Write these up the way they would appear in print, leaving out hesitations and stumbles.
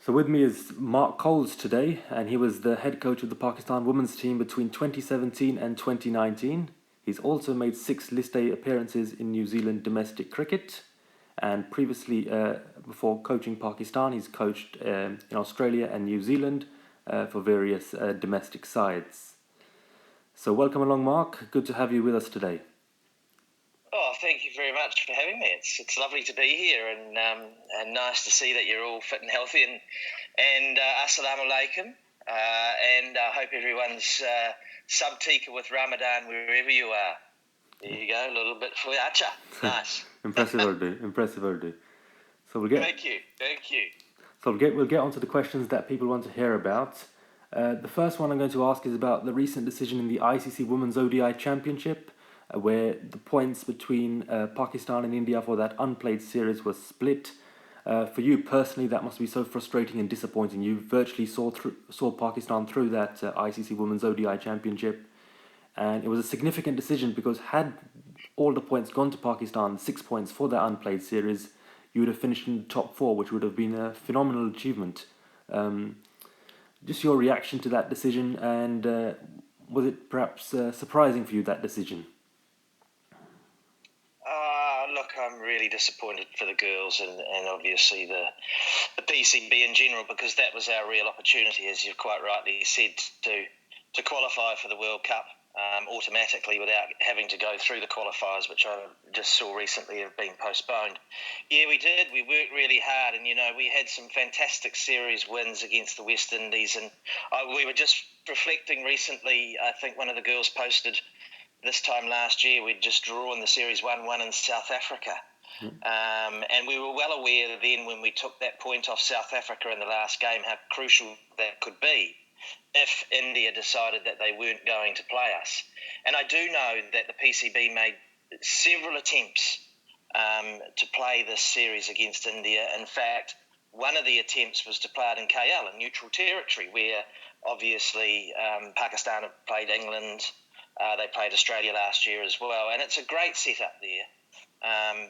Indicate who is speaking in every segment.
Speaker 1: So with me is Mark Coles today, and he was the head coach of the Pakistan women's team between 2017 and 2019. He's also made 6 List A appearances in New Zealand domestic cricket, and previously, before coaching Pakistan, he's coached in Australia and New Zealand for various domestic sides. So welcome along, Mark. Good to have you with us today.
Speaker 2: Oh, thank you very much for having me. It's lovely to be here, and nice to see that you're all fit and healthy. And assalamu alaikum. And I hope everyone's sub-tika with Ramadan wherever you are. There you go, a little bit for Acha. Nice.
Speaker 1: Impressive Urdu. So
Speaker 2: Thank you.
Speaker 1: So we'll get onto the questions that people want to hear about. The first one I'm going to ask is about the recent decision in the ICC Women's ODI Championship, where the points between Pakistan and India for that unplayed series was split. For you personally, that must be so frustrating and disappointing. You virtually saw Pakistan through that ICC Women's ODI Championship, and it was a significant decision because had all the points gone to Pakistan, 6 points for that unplayed series, you would have finished in the top 4, which would have been a phenomenal achievement. Just your reaction to that decision, and was it perhaps surprising for you, that decision?
Speaker 2: Look, I'm really disappointed for the girls and obviously the PCB in general, because that was our real opportunity, as you've quite rightly said, to qualify for the World Cup automatically without having to go through the qualifiers, which I just saw recently have been postponed. Yeah, we did. We worked really hard, and we had some fantastic series wins against the West Indies, and we were just reflecting recently. I think one of the girls posted this time last year we'd just drawn the series 1-1 in South Africa. And we were well aware then, when we took that point off South Africa in the last game, how crucial that could be if India decided that they weren't going to play us. And I do know that the PCB made several attempts to play this series against India. In fact, one of the attempts was to play it in KL, in neutral territory, where obviously Pakistan have played England. They played Australia last year as well, and it's a great setup there.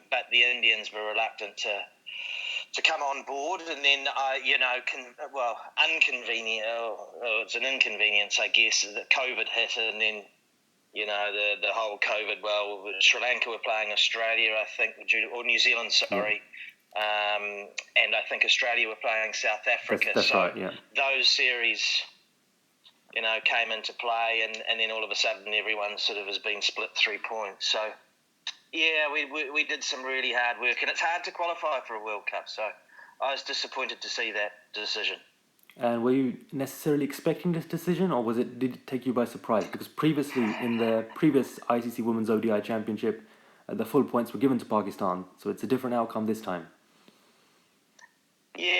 Speaker 2: But the Indians were reluctant to come on board, and then it's an inconvenience, I guess, that COVID hit, and then the whole COVID. Well, Sri Lanka were playing Australia, I think, or New Zealand, sorry. And I think Australia were playing South Africa.
Speaker 1: That's right, yeah.
Speaker 2: Those series came into play, and then all of a sudden everyone sort of has been split 3 points. So, yeah, we did some really hard work, and it's hard to qualify for a World Cup, so I was disappointed to see that decision.
Speaker 1: And were you necessarily expecting this decision, or did it take you by surprise? Because previously, in the previous ICC Women's ODI Championship, the full points were given to Pakistan, so it's a different outcome this time.
Speaker 2: Yeah,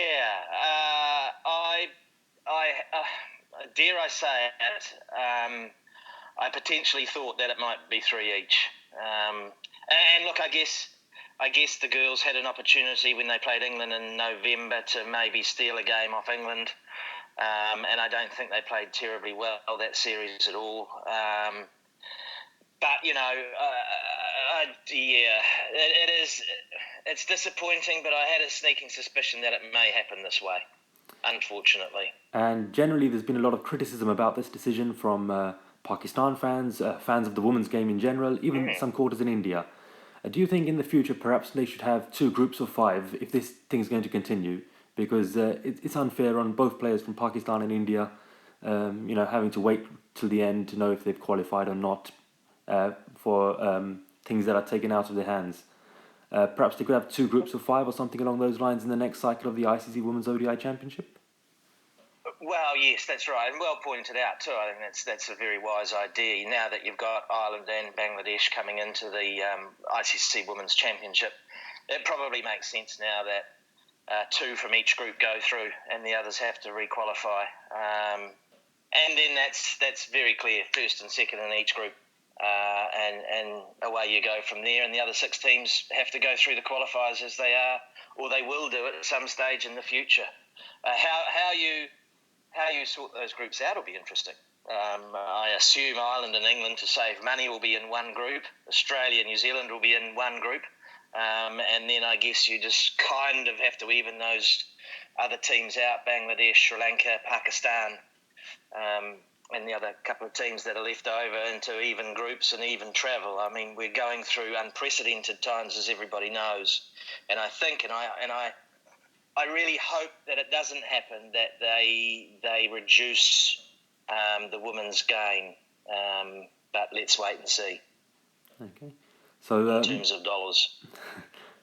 Speaker 2: dare I say it, I potentially thought that it might be 3 each. And look, I guess the girls had an opportunity when they played England in November to maybe steal a game off England. And I don't think they played terribly well that series at all. But, it's disappointing, but I had a sneaking suspicion that it may happen this way, unfortunately.
Speaker 1: And generally, there's been a lot of criticism about this decision from Pakistan fans, fans of the women's game in general, even some quarters in India. Do you think in the future perhaps they should have 2 groups of 5 if this thing's going to continue? Because it's unfair on both players from Pakistan and India, having to wait till the end to know if they've qualified or not for things that are taken out of their hands. Perhaps they could have 2 groups of 5 or something along those lines in the next cycle of the ICC Women's ODI Championship?
Speaker 2: Well, yes, that's right, and well pointed out too. I think that's a very wise idea. Now that you've got Ireland and Bangladesh coming into the ICC Women's Championship, it probably makes sense now that 2 from each group go through, and the others have to re-qualify. And then that's very clear: first and second in each group, and away you go from there. And the other 6 teams have to go through the qualifiers as they are, or they will do it at some stage in the future. How you sort those groups out will be interesting. I assume Ireland and England, to save money, will be in one group. Australia and New Zealand will be in one group. And then I guess you just kind of have to even other teams out, Bangladesh, Sri Lanka, Pakistan, and the other couple of teams that are left over into even groups and even travel. I mean, we're going through unprecedented times, as everybody knows. And I think, and I really hope that it doesn't happen, that they reduce the women's game. But let's wait and see.
Speaker 1: Okay. So
Speaker 2: in terms of dollars.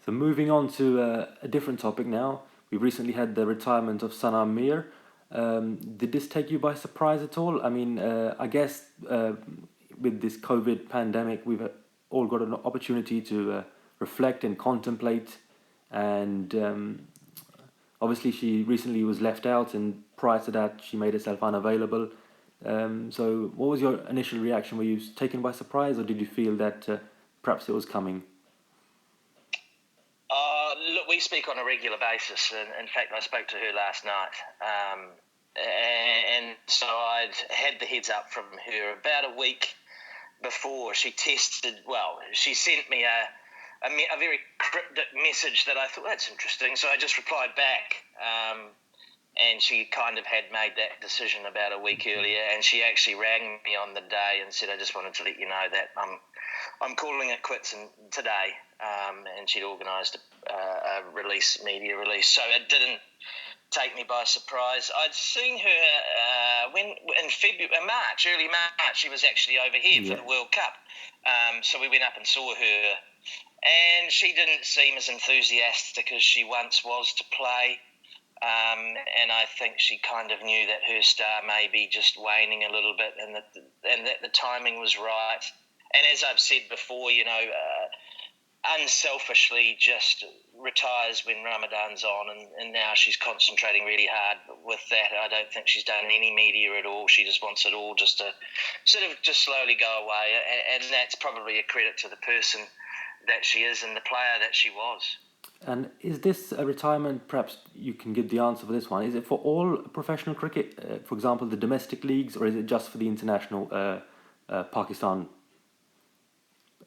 Speaker 1: So moving on to a different topic now. We recently had the retirement of Sana Mir. Did this take you by surprise at all? I mean, I guess with this COVID pandemic, we've all got an opportunity to reflect and contemplate. And obviously, she recently was left out, and prior to that, she made herself unavailable. So, what was your initial reaction? Were you taken by surprise, or did you feel that perhaps it was coming?
Speaker 2: Look, we speak on a regular basis, and in fact, I spoke to her last night. And so I'd had the heads up from her about a week before she tested. Well, she sent me a very cryptic message that I thought, that's interesting. So I just replied back, and she kind of had made that decision about a week earlier. And she actually rang me on the day and said, I just wanted to let you know that I'm calling it quits today. And she'd organised a media release. So it didn't take me by surprise. I'd seen her when in early March, she was actually over here for the World Cup. So we went up and saw her, and she didn't seem as enthusiastic as she once was to play. And I think she kind of knew that her star may be just waning a little bit, and that the timing was right. And as I've said before, unselfishly just retires when Ramadan's on, and now she's concentrating really hard with that. I don't think she's done any media at all. She just wants it all just to sort of just slowly go away, and that's probably a credit to the person that she is and the player that she was.
Speaker 1: And is this a retirement, perhaps you can give the answer for this one, is it for all professional cricket, for example, the domestic leagues, or is it just for the international Pakistan?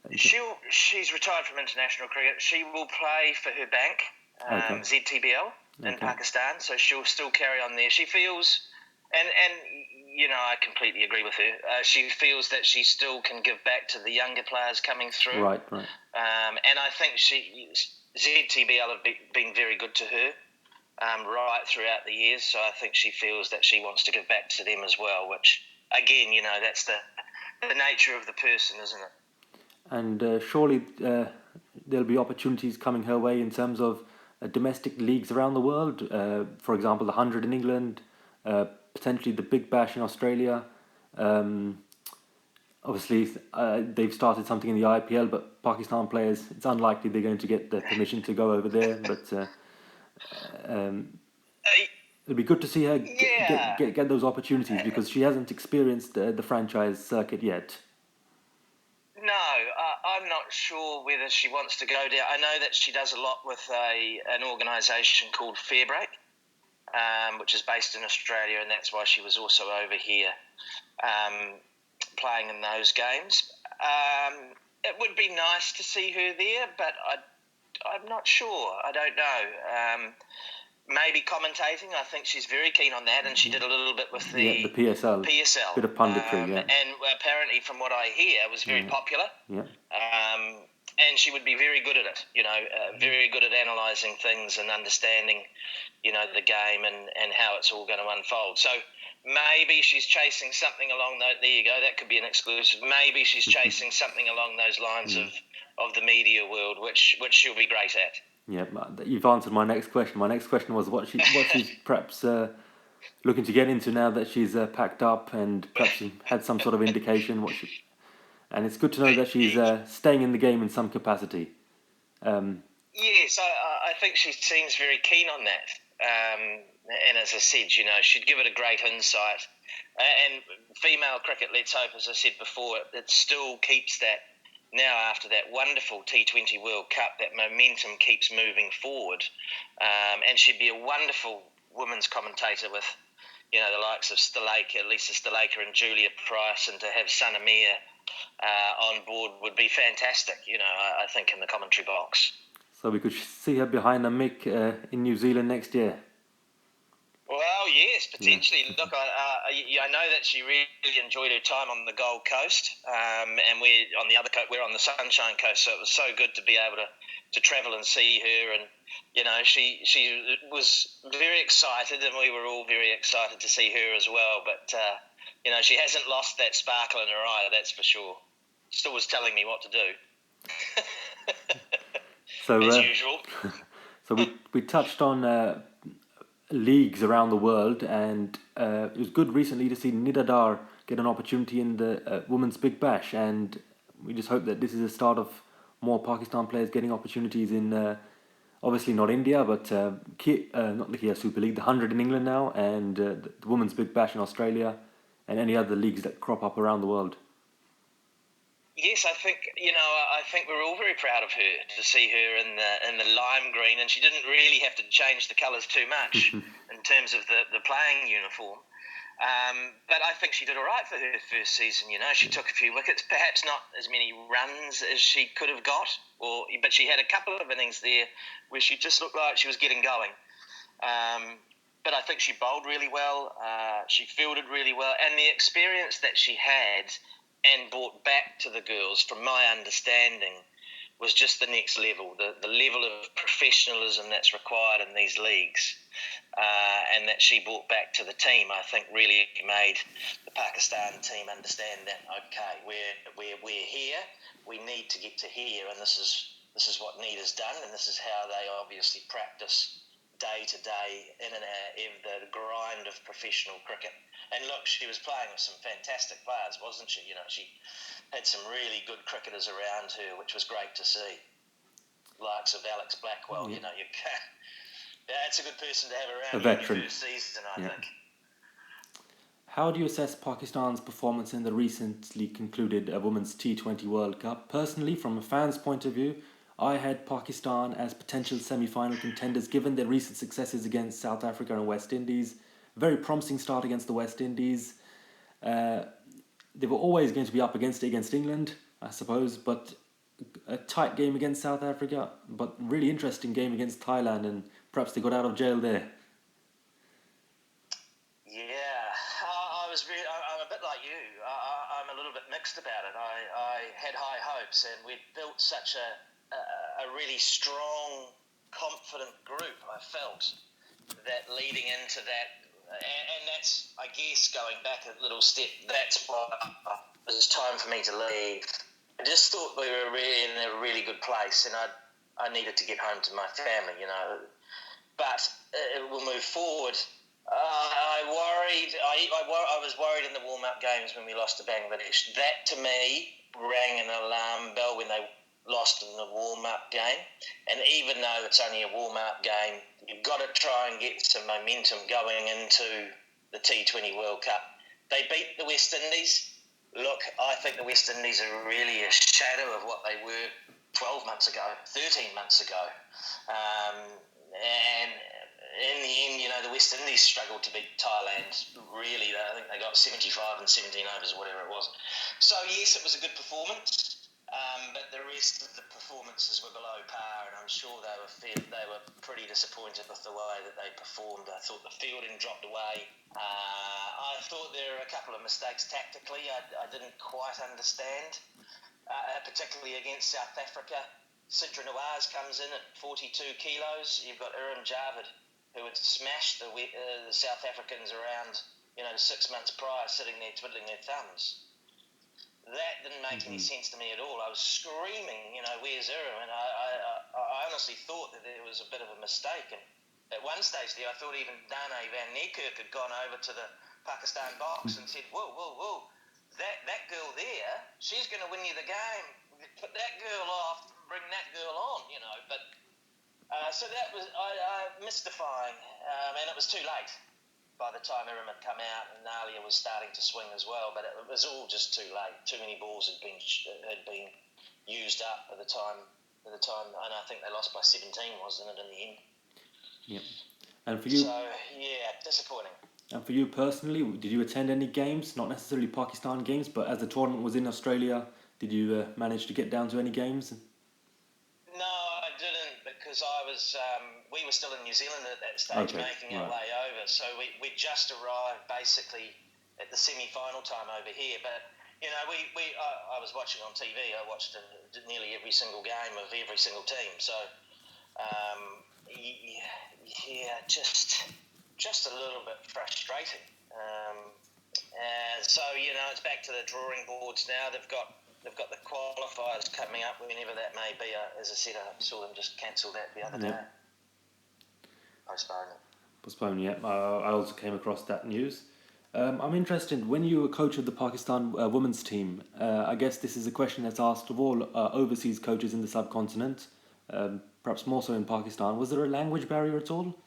Speaker 2: She's retired from international cricket. She will play for her bank, ZTBL, in Pakistan, so she'll still carry on there. She feels, and I completely agree with her, she feels that she still can give back to the younger players coming through.
Speaker 1: Right.
Speaker 2: And I think ZTBL have been very good to her right throughout the years, so I think she feels that she wants to give back to them as well, which, again, that's the nature of the person, isn't it?
Speaker 1: And surely there'll be opportunities coming her way in terms of domestic leagues around the world. For example, the 100 in England, potentially the Big Bash in Australia. Obviously, they've started something in the IPL, but Pakistan players, it's unlikely they're going to get the permission to go over there. But it'd be good to see her get those opportunities, because she hasn't experienced the franchise circuit yet.
Speaker 2: No, I'm not sure whether she wants to go down. I know that she does a lot with an organisation called Fairbreak, which is based in Australia, and that's why she was also over here playing in those games. It would be nice to see her there, but I'm not sure. I don't know. Maybe commentating. I think she's very keen on that, and she did a little bit with the
Speaker 1: PSL. Bit of punditry,
Speaker 2: And apparently, from what I hear, it was very popular.
Speaker 1: Yeah.
Speaker 2: And she would be very good at it. Very good at analysing things and understanding, the game and how it's all going to unfold. So maybe she's chasing something along those. There you go. That could be an exclusive. Maybe she's chasing something along those lines of the media world, which she'll be great at.
Speaker 1: Yeah, you've answered my next question. My next question was what she's perhaps looking to get into now that she's packed up, and perhaps she had some sort of indication and it's good to know that she's staying in the game in some capacity.
Speaker 2: Yes, I think she seems very keen on that. And as I said, she'd give it a great insight. And female cricket, let's hope, as I said before, it still keeps that. Now, after that wonderful T20 World Cup, that momentum keeps moving forward. And she'd be a wonderful women's commentator with, the likes of Lisa Stalaker and Julia Price, and to have Sana Mir on board would be fantastic, I think, in the commentary box.
Speaker 1: So we could see her behind a mic in New Zealand next year.
Speaker 2: potentially. Yeah. Look, I know that she really enjoyed her time on the Gold Coast, and we're on the Sunshine Coast, so it was so good to be able to travel and see her. And she was very excited, and we were all very excited to see her as well. But she hasn't lost that sparkle in her eye, that's for sure. Still was telling me what to do.
Speaker 1: So,
Speaker 2: as usual.
Speaker 1: So we touched on leagues around the world, and it was good recently to see Nidadar get an opportunity in the Women's Big Bash, and we just hope that this is the start of more Pakistan players getting opportunities in, obviously not India, but not the Kia Super League, the 100 in England now, and the Women's Big Bash in Australia, and any other leagues that crop up around the world.
Speaker 2: Yes, I think we're all very proud of her, to see her in the lime green, and she didn't really have to change the colours too much in terms of the playing uniform. But I think she did all right for her first season. She took a few wickets, perhaps not as many runs as she could have got, but she had a couple of innings there where she just looked like she was getting going. But I think she bowled really well. She fielded really well, and the experience that she had and brought back to the girls, from my understanding, was just the next level. The level of professionalism that's required in these leagues, and that she brought back to the team, I think really made the Pakistan team understand that, okay, we're here, we need to get to here, and this is what Nida's done, and this is how they obviously practice day to day in and out of the grind of professional cricket. And look, she was playing with some fantastic players, wasn't she? She had some really good cricketers around her, which was great to see. Likes of Alex Blackwell,
Speaker 1: Yeah.
Speaker 2: That's a good person to have around
Speaker 1: a veteran.
Speaker 2: In your first season, I think.
Speaker 1: How do you assess Pakistan's performance in the recently concluded Women's T20 World Cup? Personally, from a fan's point of view, I had Pakistan as potential semi-final contenders given their recent successes against South Africa and West Indies. Very promising start against the West Indies. They were always going to be up against it against England, I suppose, but a tight game against South Africa, but really interesting game against Thailand, and perhaps they got out of jail there.
Speaker 2: I'm a bit like you. I'm a little bit mixed about it. I had high hopes, and we'd built such a really strong, confident group, I felt, that leading into that, and that's, I guess, going back a little step, that's why it was time for me to leave. I just thought we were really in a really good place, and I needed to get home to my family, But we'll move forward. I was worried in the warm-up games when we lost to Bangladesh. That, to me, rang an alarm bell when they lost in the warm-up game. And even though it's only a warm-up game, you've got to try and get some momentum going into the T20 World Cup. They beat the West Indies. Look, I think the West Indies are really a shadow of what they were 12 months ago, 13 months ago. And in the end, the West Indies struggled to beat Thailand. Really, I think they got 75 and 17 overs, or whatever it was. So, yes, it was a good performance, but the rest of the performances were below par, and I'm sure they were pretty disappointed with the way that they performed. I thought the fielding dropped away. I thought there were a couple of mistakes tactically I didn't quite understand, particularly against South Africa. Sidra Nawaz comes in at 42 kilos. You've got Urim Javid, who had smashed the South Africans around, 6 months prior, sitting there twiddling their thumbs. That didn't make any sense to me at all. I was screaming, where's Urim? And I honestly thought that there was a bit of a mistake. And at one stage there, I thought even Dane van Niekerk had gone over to the Pakistan box and said, whoa, that girl there, she's going to win you the game. Put that girl off, bring that girl on, But so that was mystifying, and it was too late by the time Urim had come out, and Nalia was starting to swing as well. But it was all just too late. Too many balls had been used up by the time, and I think they lost by 17, wasn't it, in the end?
Speaker 1: Yep. And for you?
Speaker 2: So yeah, disappointing.
Speaker 1: And for you personally, did you attend any games? Not necessarily Pakistan games, but as the tournament was in Australia, did you manage to get down to any games?
Speaker 2: No, I didn't, because I was we were still in New Zealand at that stage, making our way over. So we just arrived basically at the semi-final time over here. But I was watching on TV. I watched nearly every single game of every single team. So just a little bit frustrating. So it's back to the drawing boards now. They've got the qualifiers coming up whenever that may be. As I said, I saw them just cancel that the other day.
Speaker 1: Postpone, yeah. I also came across that news. I'm interested, when you were coach of the Pakistan women's team, I guess this is a question that's asked of all overseas coaches in the subcontinent, perhaps more so in Pakistan. Was there a language barrier at all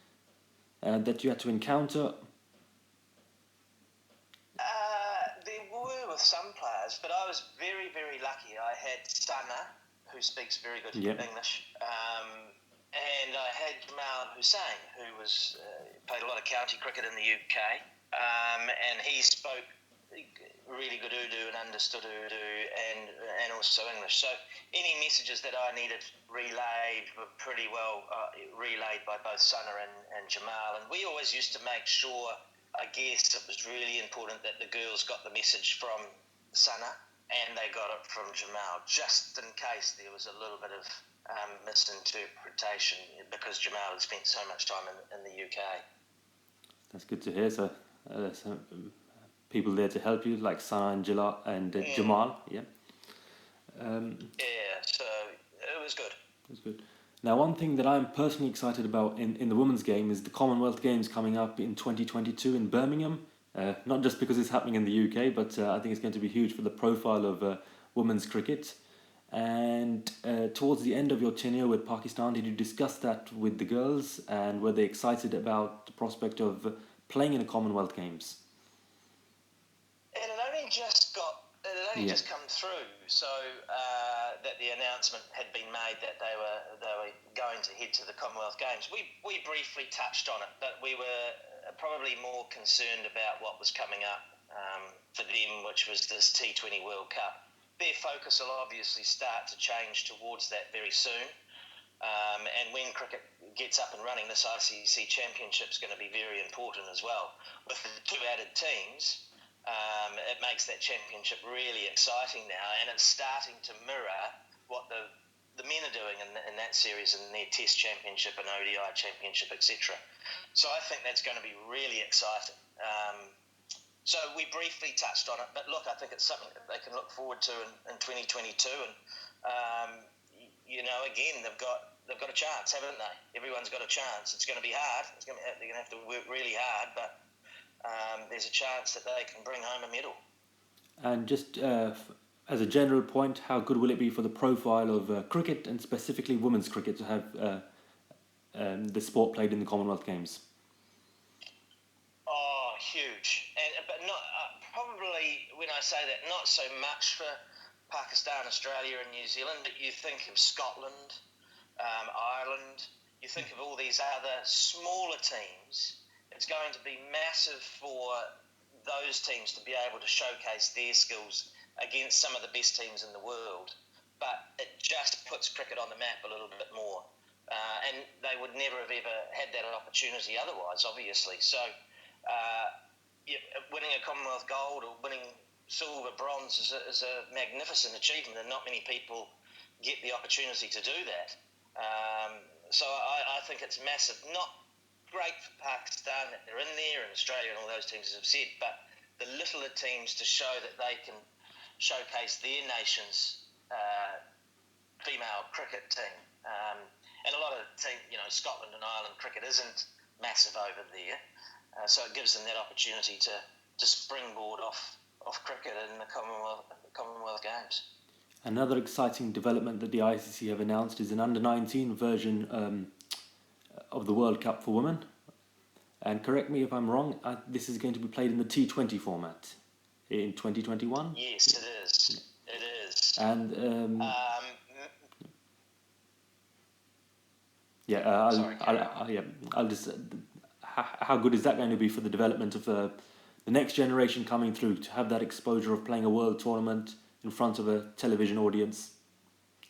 Speaker 1: that you had to encounter?
Speaker 2: There were with some players, but I was very, very lucky. I had Sana, who speaks very good English, and I had Jamal Hussain, who played a lot of county cricket in the UK, and he spoke really good Urdu and understood Urdu and also English. So any messages that I needed relayed were pretty well relayed by both Sana and Jamal. And we always used to make sure, I guess it was really important that the girls got the message from Sana and they got it from Jamal, just in case there was a little bit of misinterpretation, because Jamal had spent so much time in the UK.
Speaker 1: That's good to hear. So people there to help you, like Sana and Jamal, yeah.
Speaker 2: So it was good.
Speaker 1: It was good. Now, one thing that I'm personally excited about in the women's game is the Commonwealth Games coming up in 2022 in Birmingham. Not just because it's happening in the UK, but I think it's going to be huge for the profile of women's cricket. And towards the end of your tenure with Pakistan, did you discuss that with the girls, and were they excited about the prospect of playing in the Commonwealth Games?
Speaker 2: It had only just come through, so that the announcement had been made that they were going to head to the Commonwealth Games. We briefly touched on it, but we were probably more concerned about what was coming up for them, which was this T20 World Cup. Their focus will obviously start to change towards that very soon. And when cricket gets up and running, this ICC Championship is going to be very important as well. With the two added teams, it makes that championship really exciting now, and it's starting to mirror what the men are doing in that series, in their Test Championship and ODI Championship, etc. So I think that's going to be really exciting. So we briefly touched on it, but look, I think it's something that they can look forward to in 2022. And again, they've got a chance, haven't they? Everyone's got a chance. It's going to be hard. They're going to have to work really hard, but there's a chance that they can bring home a medal.
Speaker 1: And just as a general point, how good will it be for the profile of cricket, and specifically women's cricket, to have the sport played in the Commonwealth Games?
Speaker 2: Oh, huge. But not probably, when I say that, not so much for Pakistan, Australia and New Zealand, but you think of Scotland, Ireland, you think of all these other smaller teams. It's going to be massive for those teams to be able to showcase their skills against some of the best teams in the world. But it just puts cricket on the map a little bit more. And they would never have ever had that opportunity otherwise, obviously. So winning a Commonwealth gold or winning silver, bronze is a magnificent achievement, and not many people get the opportunity to do that. So I think it's massive. Not great for Pakistan that they're in there, and Australia and all those teams, as I've said, but the littler teams to show that they can showcase their nation's female cricket team. And a lot of Scotland and Ireland cricket isn't massive over there, so it gives them that opportunity to springboard off cricket in the Commonwealth Games.
Speaker 1: Another exciting development that the ICC have announced is an under-19 version of the World Cup for women. And correct me if I'm wrong, this is going to be played in the T20 format in 2021?
Speaker 2: Yes, it is. It is.
Speaker 1: And I'll just. How good is that going to be for the development of the next generation coming through, to have that exposure of playing a world tournament in front of a television audience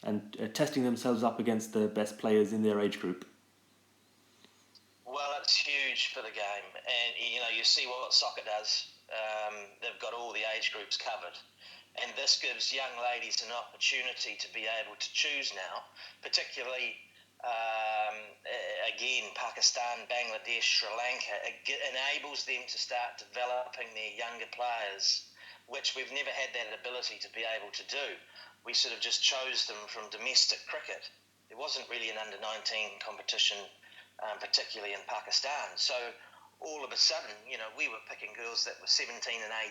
Speaker 1: and testing themselves up against the best players in their age group?
Speaker 2: it's huge for the game, and you see what soccer does. They've got all the age groups covered, and this gives young ladies an opportunity to be able to choose now, particularly again Pakistan, Bangladesh, Sri Lanka. It enables them to start developing their younger players, which we've never had that ability to be able to do. We sort of just chose them from domestic cricket. There wasn't really an under-19 competition, particularly in Pakistan. So all of a sudden, we were picking girls that were 17 and 18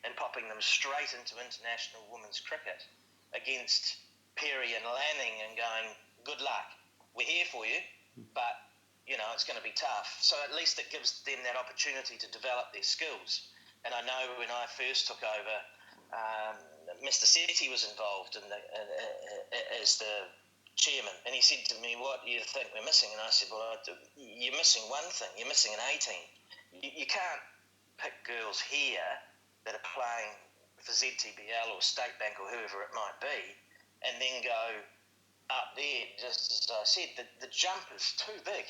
Speaker 2: and popping them straight into international women's cricket against Perry and Lanning and going, good luck, we're here for you, but, it's going to be tough. So at least it gives them that opportunity to develop their skills. And I know when I first took over, Mr. Sethi was involved as the chairman, and he said to me, what do you think we're missing? And I said, well, you're missing one thing, you're missing an 18. You can't pick girls here that are playing for ZTBL or State Bank or whoever it might be, and then go up there, just as I said, the jump is too big,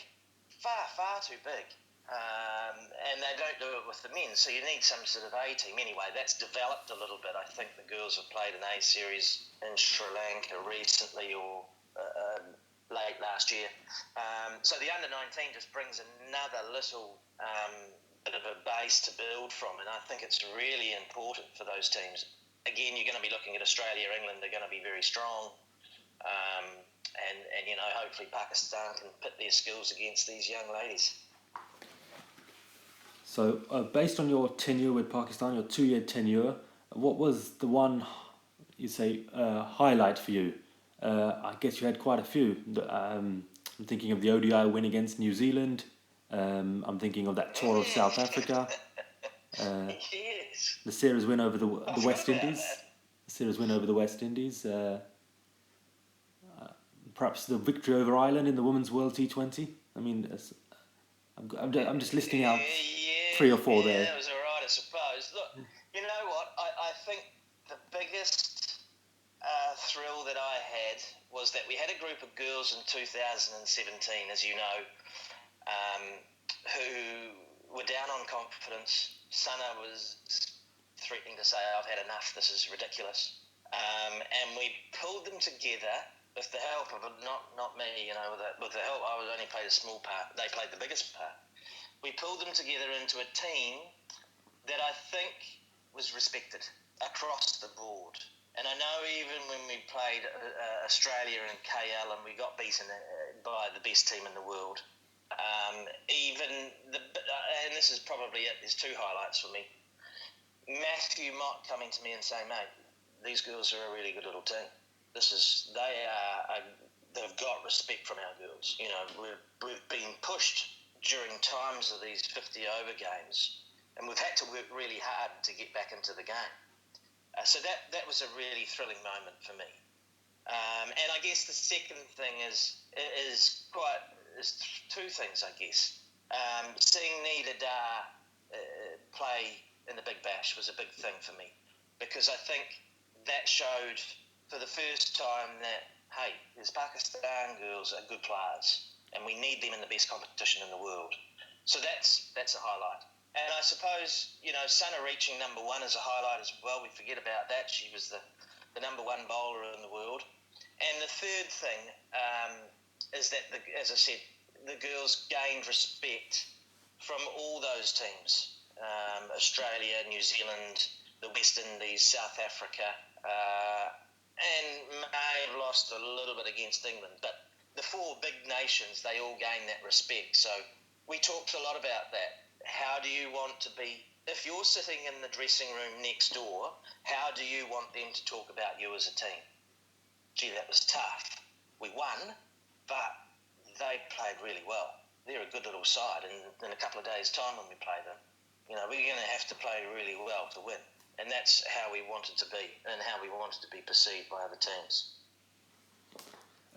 Speaker 2: far too big. And they don't do it with the men, so you need some sort of A team. Anyway, that's developed a little bit. I think the girls have played an A series in Sri Lanka recently or late last year. So the under-19 just brings another little bit of a base to build from, and I think it's really important for those teams. Again, you're going to be looking at Australia, England, they're going to be very strong. And hopefully Pakistan can pit their skills against these young ladies.
Speaker 1: So, based on your tenure with Pakistan, your 2-year tenure, what was the one, you say, highlight for you? I guess you had quite a few. I'm thinking of the ODI win against New Zealand. I'm thinking of that tour of South Africa.
Speaker 2: Yes.
Speaker 1: The series win over the West Indies. The series win over the West Indies. Perhaps the victory over Ireland in the Women's World T20. I mean, I'm just listing out 3 or 4 there.
Speaker 2: Yeah, that was all right, I suppose. Look, you know what? I think the biggest thrill that I had was that we had a group of girls in 2017, as you know, who were down on confidence. Sana was threatening to say, I've had enough, this is ridiculous. And we pulled them together with the help of, not me, with the help, I only played a small part, they played the biggest part. We pulled them together into a team that I think was respected across the board. And I know even when we played Australia and KL and we got beaten by the best team in the world, and this is probably it, there's 2 highlights for me. Matthew Mott coming to me and saying, mate, these girls are a really good little team. They've got respect from our girls. We've been pushed during times of these 50-over games, and we've had to work really hard to get back into the game. So that was a really thrilling moment for me. And I guess the second thing is 2 things, I guess. Seeing Nida Dar play in the Big Bash was a big thing for me, because I think that showed for the first time that, hey, these Pakistan girls are good players and we need them in the best competition in the world. So that's a highlight. And I suppose, Sana reaching number 1 is a highlight as well. We forget about that. She was the number 1 bowler in the world. And the third thing is that, as I said, the girls gained respect from all those teams. Australia, New Zealand, the West Indies, South Africa, and may have lost a little bit against England. But the 4 big nations, they all gained that respect. So we talked a lot about that. How do you want to be, if you're sitting in the dressing room next door, how do you want them to talk about you as a team? Gee, that was tough. We won, but they played really well. They're a good little side, and in a couple of days' time when we play them, we're going to have to play really well to win. And that's how we wanted to be and how we wanted to be perceived by other teams.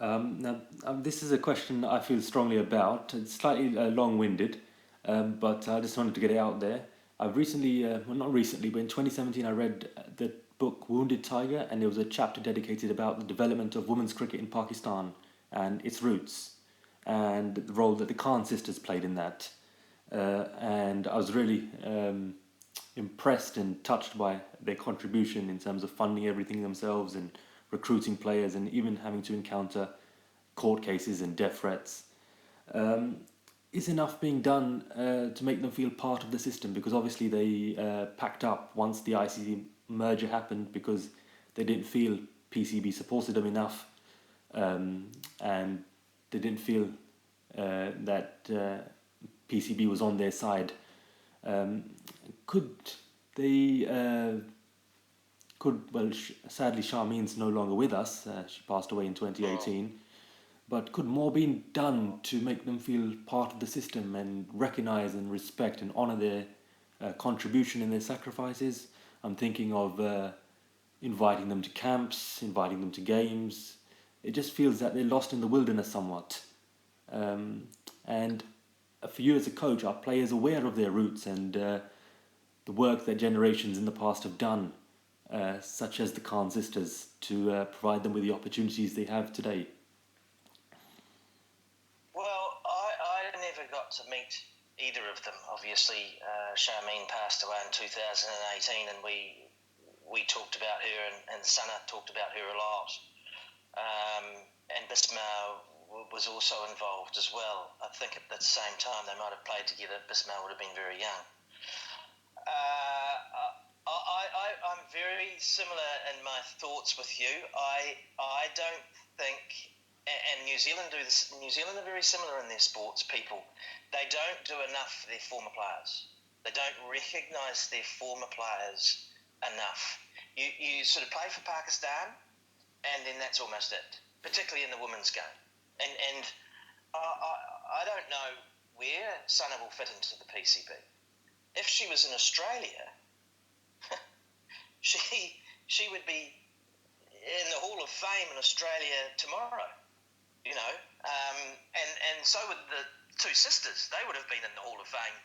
Speaker 1: Now, this is a question I feel strongly about. It's slightly long-winded, but I just wanted to get it out there. I've recently, not recently, but in 2017 I read the book Wounded Tiger, and there was a chapter dedicated about the development of women's cricket in Pakistan and its roots. and the role that the Khan sisters played in that. And I was really impressed and touched by their contribution in terms of funding everything themselves and recruiting players and even having to encounter court cases and death threats. Is enough being done to make them feel part of the system? Because obviously they packed up once the ICC merger happened because they didn't feel PCB supported them enough, and they didn't feel that PCB was on their side. Could they? Sadly, Charmine's no longer with us. She passed away in 2018. But could more be done to make them feel part of the system and recognise and respect and honour their contribution and their sacrifices? I'm thinking of inviting them to camps, inviting them to games. It just feels that they're lost in the wilderness somewhat. And for you as a coach, are players aware of their roots and the work that generations in the past have done, such as the Khan sisters, to provide them with the opportunities they have today?
Speaker 2: Well, I never got to meet either of them. Obviously, Charmine passed away in 2018, and we talked about her, and Sana talked about her a lot. And Bismail was also involved as well. I think at the same time they might have played together. Bismail would have been very young. I'm very similar in my thoughts with you. I don't think, and New Zealand do this. New Zealand are very similar in their sports people. They don't do enough for their former players. They don't recognise their former players enough. You sort of play for Pakistan, and then that's almost it, particularly in the women's game. And I don't know where Sana will fit into the PCB. If she was in Australia, she would be in the Hall of Fame in Australia tomorrow, you know. And so would the two sisters. They would have been in the Hall of Fame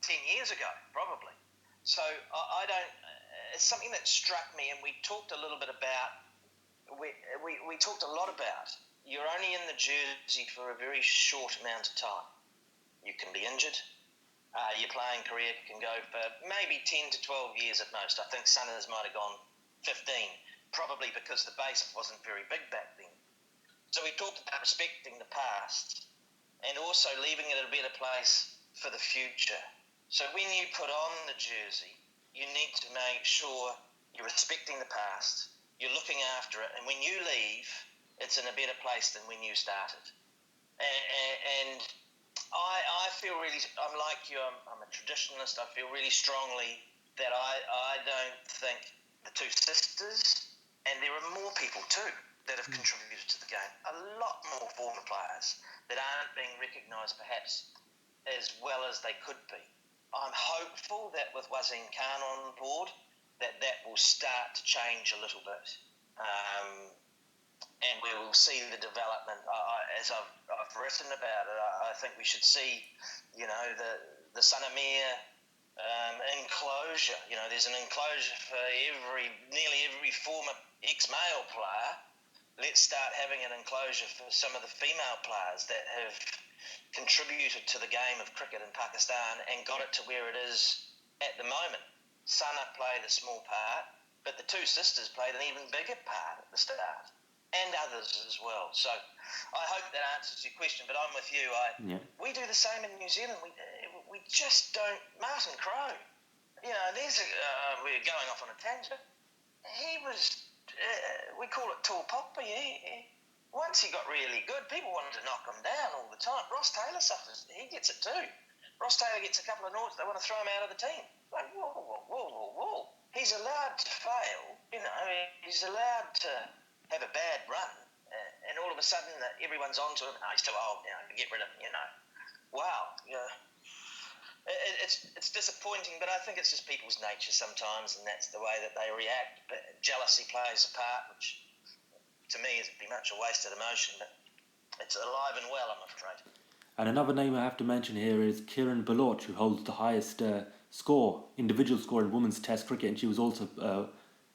Speaker 2: 10 years ago, probably. So I don't. It's something that struck me, and we talked a little bit about. We talked a lot about. You're only in the jersey for a very short amount of time. You can be injured. Your playing career can go for maybe 10 to 12 years at most. I think Sana's might have gone 15, probably because the base wasn't very big back then. So we talked about respecting the past and also leaving it in a better place for the future. So when you put on the jersey, you need to make sure you're respecting the past, you're looking after it, and when you leave, it's in a better place than when you started. And I feel really, I'm like you, I'm a traditionalist. I feel really strongly that I don't think the two sisters, and there are more people too that have contributed to the game, a lot more former players that aren't being recognised perhaps as well as they could be. I'm hopeful that with Wazim Khan on board, that will start to change a little bit. And we will see the development. As I've written about it, I think we should see, you know, the Sanamir enclosure. You know, there's an enclosure for nearly every former ex-male player. Let's start having an enclosure for some of the female players that have contributed to the game of cricket in Pakistan and got it to where it is at the moment. Sana played a small part, but the two sisters played an even bigger part at the start, and others as well. So I hope that answers your question, but I'm with you. We do the same in New Zealand. We just don't. Martin Crowe, you know, we're going off on a tangent. He was, we call it tall poppy. Once he got really good, people wanted to knock him down all the time. Ross Taylor suffers. He gets it too. Ross Taylor gets a couple of noughts, they want to throw him out of the team. Like, whoa. He's allowed to fail, you know. He's allowed to have a bad run, and all of a sudden everyone's onto him. Oh, he's too old now. Get rid of him, you know. Wow, you know. It's disappointing, but I think it's just people's nature sometimes, and that's the way that they react. But jealousy plays a part, which to me is pretty much a wasted emotion, but it's alive and well, I'm afraid.
Speaker 1: And another name I have to mention here is Kiran Baloch, who holds the highest individual score in women's Test cricket, and she was also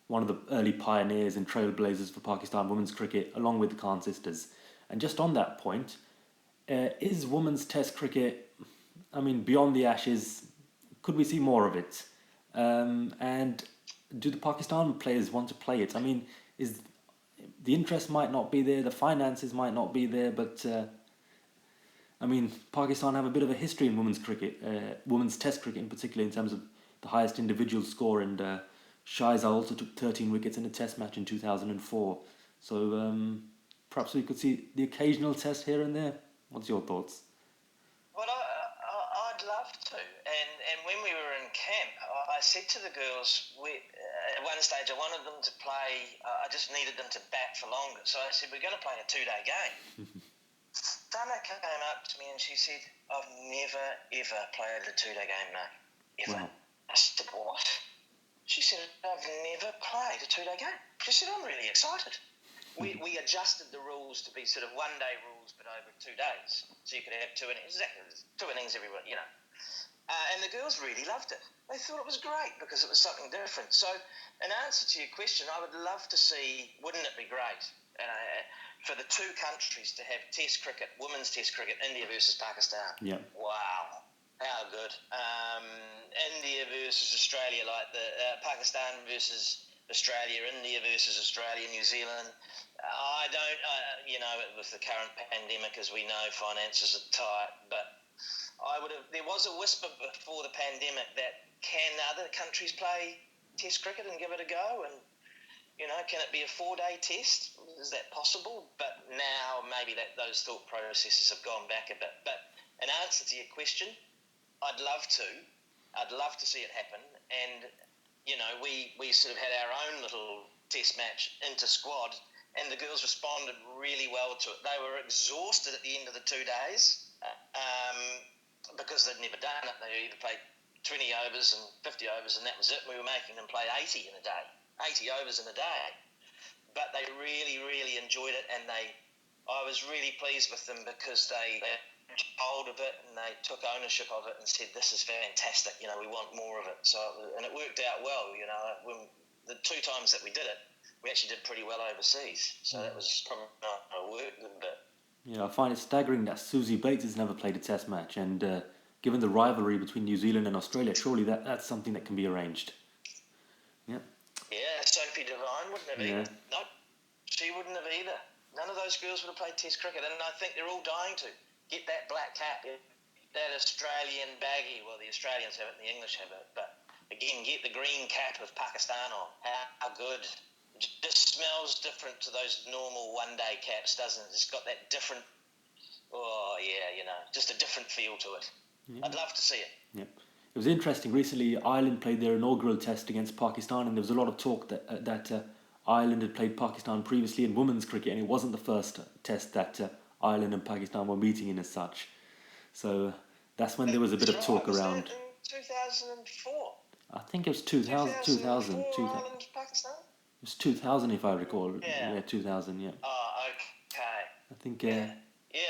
Speaker 1: one of the early pioneers and trailblazers for Pakistan women's cricket, along with the Khan sisters. And just on that point, Is women's Test cricket, I mean, beyond the Ashes, could we see more of it? And do the Pakistan players want to play it? I mean, is the interest might not be there, the finances might not be there, but I mean, Pakistan have a bit of a history in women's cricket, women's Test cricket in particular, in terms of the highest individual score. And Shiza also took 13 wickets in a Test match in 2004. So perhaps we could see the occasional Test here and there. What's your thoughts?
Speaker 2: Well, I'd love to. And when we were in camp, I said to the girls, at one stage I wanted them to play, I just needed them to bat for longer. So I said, we're going to play a 2-day game. Sana came up to me and she said, I've never, ever played a 2-day game, no. Ever.
Speaker 1: Wow.
Speaker 2: I said, what? She said, I've never played a 2-day game. She said, I'm really excited. We adjusted the rules to be sort of 1-day rules, but over 2 days. So you could have two innings every, and the girls really loved it. They thought it was great because it was something different. So, in answer to your question, I would love to see, wouldn't it be great, for the two countries to have Test cricket, women's Test cricket, India versus Pakistan.
Speaker 1: Yeah.
Speaker 2: Wow. How good. India versus Australia, like the Pakistan versus Australia, India versus Australia, New Zealand. I don't, with the current pandemic, as we know, finances are tight, but there was a whisper before the pandemic that can other countries play Test cricket and give it a go? And, can it be a 4-day test? Is that possible? But now maybe those thought processes have gone back a bit. But in answer to your question, I'd love to. I'd love to see it happen. And, we sort of had our own little test match inter-squad, and the girls responded really well to it. They were exhausted at the end of the 2 days because they'd never done it. They either played 20 overs and 50 overs, and that was it. We were making them play 80 in a day, 80 overs in a day. But they really, really enjoyed it, and I was really pleased with them because they took hold of it and they took ownership of it and said, this is fantastic, we want more of it. So, and it worked out well, when the 2 times that we did it, we actually did pretty well overseas. So that was probably not a good bit.
Speaker 1: Yeah, I find it staggering that Susie Bates has never played a Test match, and given the rivalry between New Zealand and Australia, surely that's something that can be arranged. Yeah.
Speaker 2: Yeah, Sophie Devine wouldn't have either. No, she wouldn't have either. None of those girls would have played Test cricket, and I think they're all dying to get that black cap, that Australian baggy. Well, the Australians have it and the English have it, but again, get the green cap of Pakistan on. How good. It just smells different to those normal 1-day caps, doesn't it? It's got that different, just a different feel to it. Yeah. I'd love to see it.
Speaker 1: Yeah. It was interesting. Recently, Ireland played their inaugural test against Pakistan, and there was a lot of talk that Ireland had played Pakistan previously in women's cricket, and it wasn't the first test that Ireland and Pakistan were meeting in as such. So that's when there was a bit of talk around.
Speaker 2: Was that in 2004?
Speaker 1: I think it was 2000.
Speaker 2: 2004 Ireland, Pakistan?
Speaker 1: It was 2000 if I recall. Yeah, 2000, yeah.
Speaker 2: Oh, okay.
Speaker 1: I think...
Speaker 2: Yeah,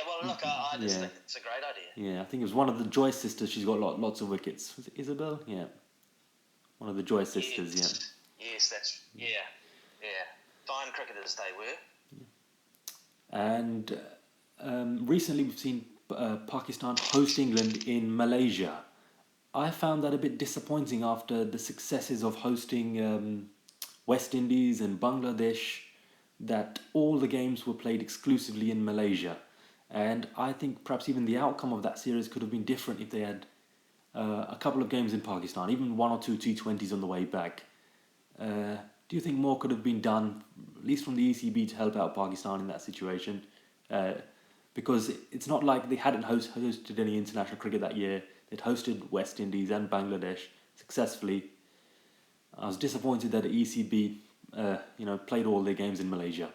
Speaker 2: well, look, I just think it's a great idea.
Speaker 1: Yeah, I think it was one of the Joyce sisters. She's got lots of wickets. Was it Isabel? Yeah. One of the Joyce sisters,
Speaker 2: Yes, that's... Yeah. Fine cricketers they were.
Speaker 1: And recently we've seen Pakistan host England in Malaysia. I found that a bit disappointing after the successes of hosting West Indies and Bangladesh, that all the games were played exclusively in Malaysia. And I think perhaps even the outcome of that series could have been different if they had a couple of games in Pakistan, even 1 or 2 T20s on the way back. Do you think more could have been done, at least from the ECB, to help out Pakistan in that situation? Because it's not like they hadn't hosted any international cricket that year. They'd hosted West Indies and Bangladesh successfully. I was disappointed that the ECB, played all their games in Malaysia.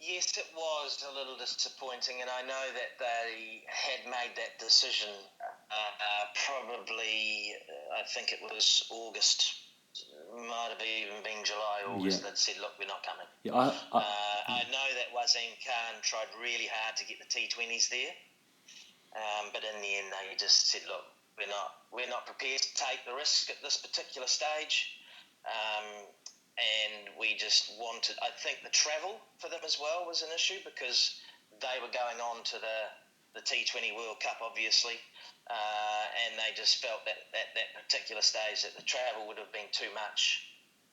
Speaker 2: Yes, it was a little disappointing, and I know that they had made that decision probably, I think it was August, might have even been July, August. They'd said, look, we're not coming.
Speaker 1: Yeah,
Speaker 2: I know that Wasim Khan tried really hard to get the T20s there, but in the end they just said, look, we're not prepared to take the risk at this particular stage. And we just wanted, I think the travel for them as well was an issue because they were going on to the T20 World Cup, obviously, and they just felt that at that particular stage that the travel would have been too much,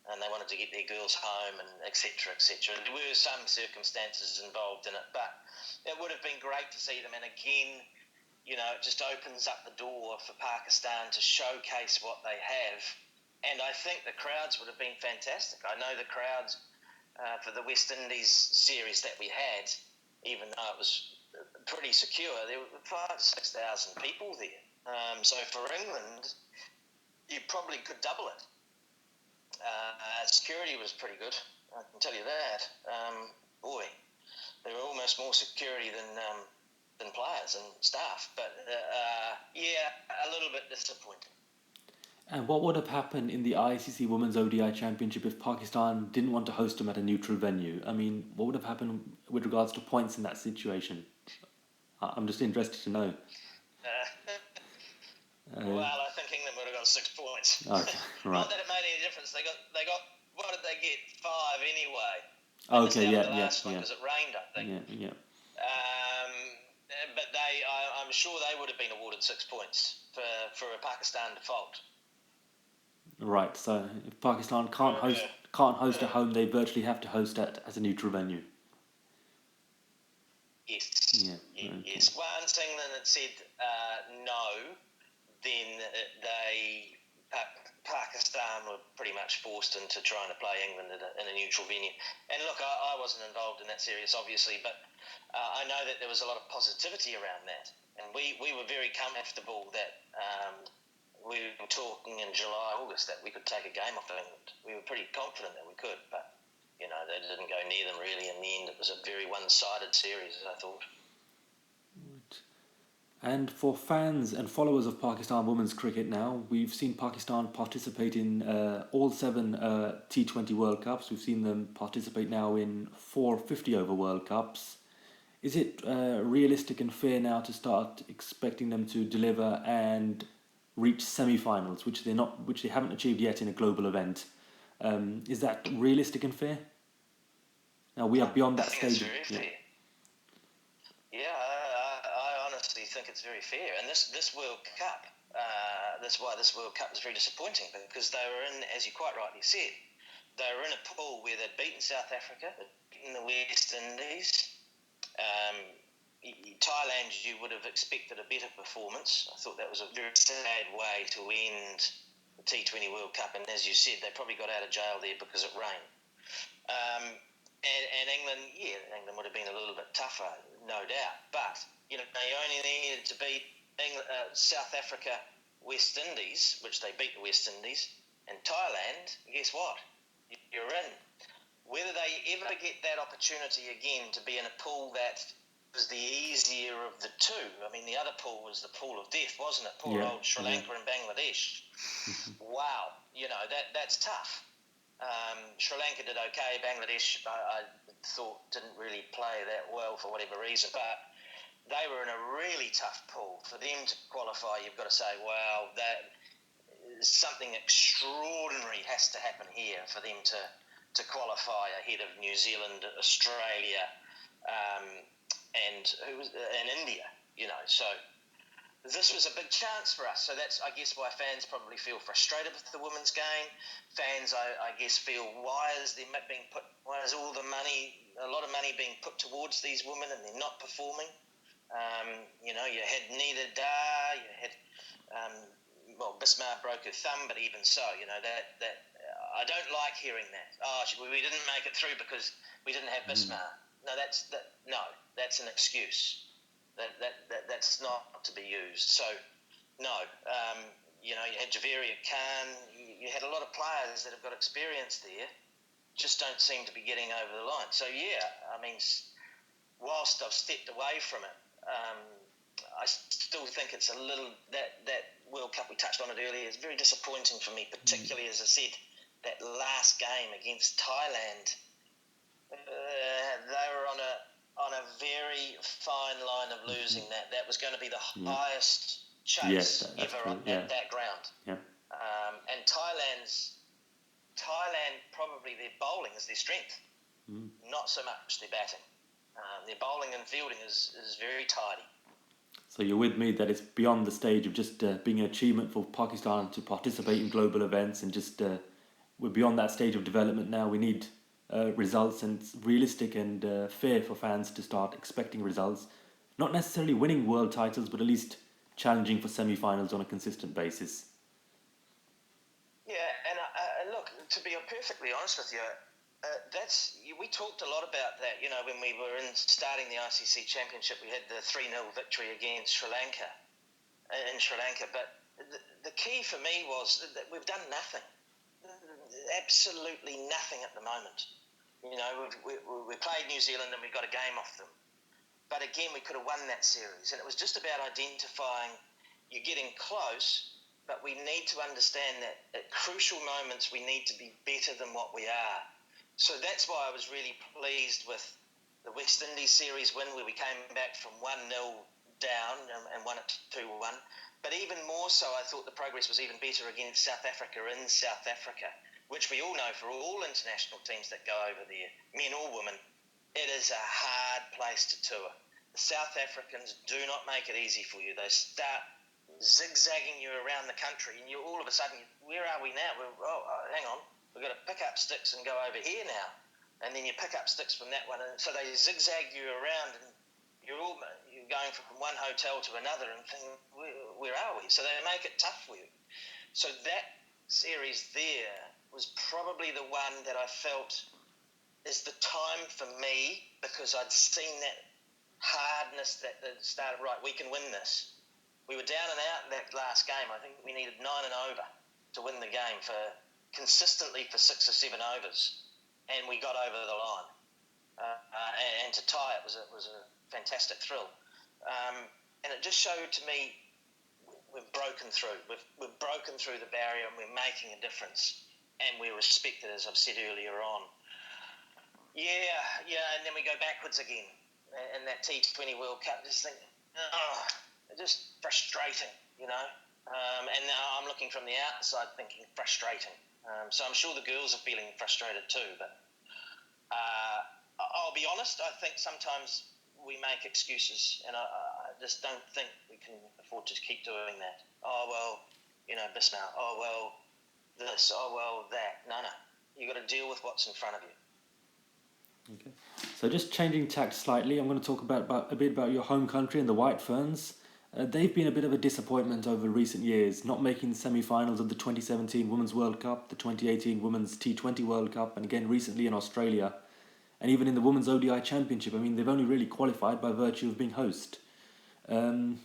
Speaker 2: and they wanted to get their girls home, and etc. etc. There were some circumstances involved in it, but it would have been great to see them. And again, it just opens up the door for Pakistan to showcase what they have. And I think the crowds would have been fantastic. I know the crowds for the West Indies series that we had, even though it was pretty secure, there were 5,000 to 6,000 people there. So for England, you probably could double it. Security was pretty good, I can tell you that. Boy, there were almost more security than players and staff. But a little bit disappointing.
Speaker 1: And what would have happened in the ICC Women's ODI Championship if Pakistan didn't want to host them at a neutral venue? I mean, what would have happened with regards to points in that situation? I'm just interested to know.
Speaker 2: Well, I think England would have got 6 points.
Speaker 1: Okay, right.
Speaker 2: Not that it made any difference. They got. What did they get? 5 anyway.
Speaker 1: Okay,
Speaker 2: the last one because it rained, I think.
Speaker 1: Yeah.
Speaker 2: But I'm sure they would have been awarded 6 points for a Pakistan default.
Speaker 1: Right. So if Pakistan can't host at home, they virtually have to host at a neutral venue.
Speaker 2: Yes.
Speaker 1: Yeah. Okay.
Speaker 2: Yes. Once England had said no, then Pakistan were pretty much forced into trying to play England in a neutral venue. And look, I wasn't involved in that series, obviously, but I know that there was a lot of positivity around that. And we were very comfortable that we were talking in July, August, that we could take a game off England. We were pretty confident that we could, but, they didn't go near them really in the end. It was a very one-sided series, I thought.
Speaker 1: And for fans and followers of Pakistan women's cricket now, we've seen Pakistan participate in all 7 T20 World Cups. We've seen them participate now in 4 50-over World Cups. Is it realistic and fair now to start expecting them to deliver and reach semi-finals, which they haven't achieved yet in a global event? Is that realistic and fair? Now we are beyond that stage.
Speaker 2: I honestly think it's very fair. And this World Cup, that's why this World Cup is very disappointing, because they were in, as you quite rightly said, they were in a pool where they'd beaten South Africa, beaten the West Indies. Thailand, you would have expected a better performance. I thought that was a very sad way to end the T20 World Cup. And as you said, they probably got out of jail there because it rained. And England would have been a little bit tougher, no doubt. But, they only needed to beat South Africa, West Indies, which they beat the West Indies, and Thailand. Guess what? You're in. Whether they ever get that opportunity again to be in a pool that was the easier of the two. I mean, the other pool was the pool of death, wasn't it? Poor old Sri Lanka and Bangladesh. Wow. That's tough. Sri Lanka did okay. Bangladesh, I thought, didn't really play that well for whatever reason, but they were in a really tough pool. For them to qualify, you've got to say, wow, that something extraordinary has to happen here for them to qualify ahead of New Zealand, Australia, and India. So this was a big chance for us. So that's, I guess, why fans probably feel frustrated with the women's game. Fans, I guess, feel why is all the money, a lot of money being put towards these women and they're not performing? You had Nida Dar, you had Bismarck broke her thumb, but even so, that I don't like hearing that. We didn't make it through because we didn't have Bismarck. No, that's an excuse. That's not to be used. So, no, you had Javeria Khan. You had a lot of players that have got experience there, just don't seem to be getting over the line. So, I mean, whilst I've stepped away from it, I still think it's a little, that World Cup, we touched on it earlier, is very disappointing for me, particularly, as I said, that last game against Thailand. They were on a very fine line of losing that. That was going to be the highest chase ever at that ground.
Speaker 1: Yeah.
Speaker 2: And Thailand, probably their bowling is their strength, not so much their batting. Their bowling and fielding is very tidy.
Speaker 1: So you're with me that it's beyond the stage of just being an achievement for Pakistan to participate in global events, and just we're beyond that stage of development now. We need results, and it's realistic and fair for fans to start expecting results. Not necessarily winning world titles, but at least challenging for semi-finals on a consistent basis.
Speaker 2: Yeah, and look, to be perfectly honest with you, we talked a lot about that. You know, when we were starting the ICC Championship, we had the 3-0 victory against Sri Lanka in Sri Lanka. But the key for me was that we've done nothing, absolutely nothing at the moment. You know, we played New Zealand and we got a game off them. But again, we could have won that series, and it was just about identifying. You're getting close, but we need to understand that at crucial moments we need to be better than what we are. So that's why I was really pleased with the West Indies series win, where we came back from 1-0 down and won it 2-1. But even more so, I thought the progress was even better against South Africa in South Africa, which we all know for all international teams that go over there, men or women, it is a hard place to tour. The South Africans do not make it easy for you. They start zigzagging you around the country, and you all of a sudden, where are we now? Hang on, we've got to pick up sticks and go over here now. And then you pick up sticks from that one, and so they zigzag you around, and you're going from one hotel to another and thinking, where are we? So they make it tough for you. So that series there was probably the one that I felt is the time for me, because I'd seen that hardness that started, right, we can win this. We were down and out in that last game. I think we needed 9 and over to win the game consistently for 6 or 7 overs, and we got over the line. And to tie it was a fantastic thrill. And it just showed to me we've broken through. We've broken through the barrier, and we're making a difference, and we're respected, as I've said earlier on. Yeah, and then we go backwards again. And that T20 World Cup, just think, just frustrating, you know. And now I'm looking from the outside thinking frustrating. So I'm sure the girls are feeling frustrated too. But I'll be honest, I think sometimes we make excuses, and I just don't think we can afford to keep doing that. Oh, well, you know, Bismarck, oh, well, this, oh, well, that. No. You've got to deal with what's in front of you.
Speaker 1: Okay. So just changing tack slightly, I'm going to talk a bit about your home country and the White Ferns. They've been a bit of a disappointment over recent years, not making the semi-finals of the 2017 Women's World Cup, the 2018 Women's T20 World Cup, and again recently in Australia, and even in the Women's ODI Championship. I mean, they've only really qualified by virtue of being host. And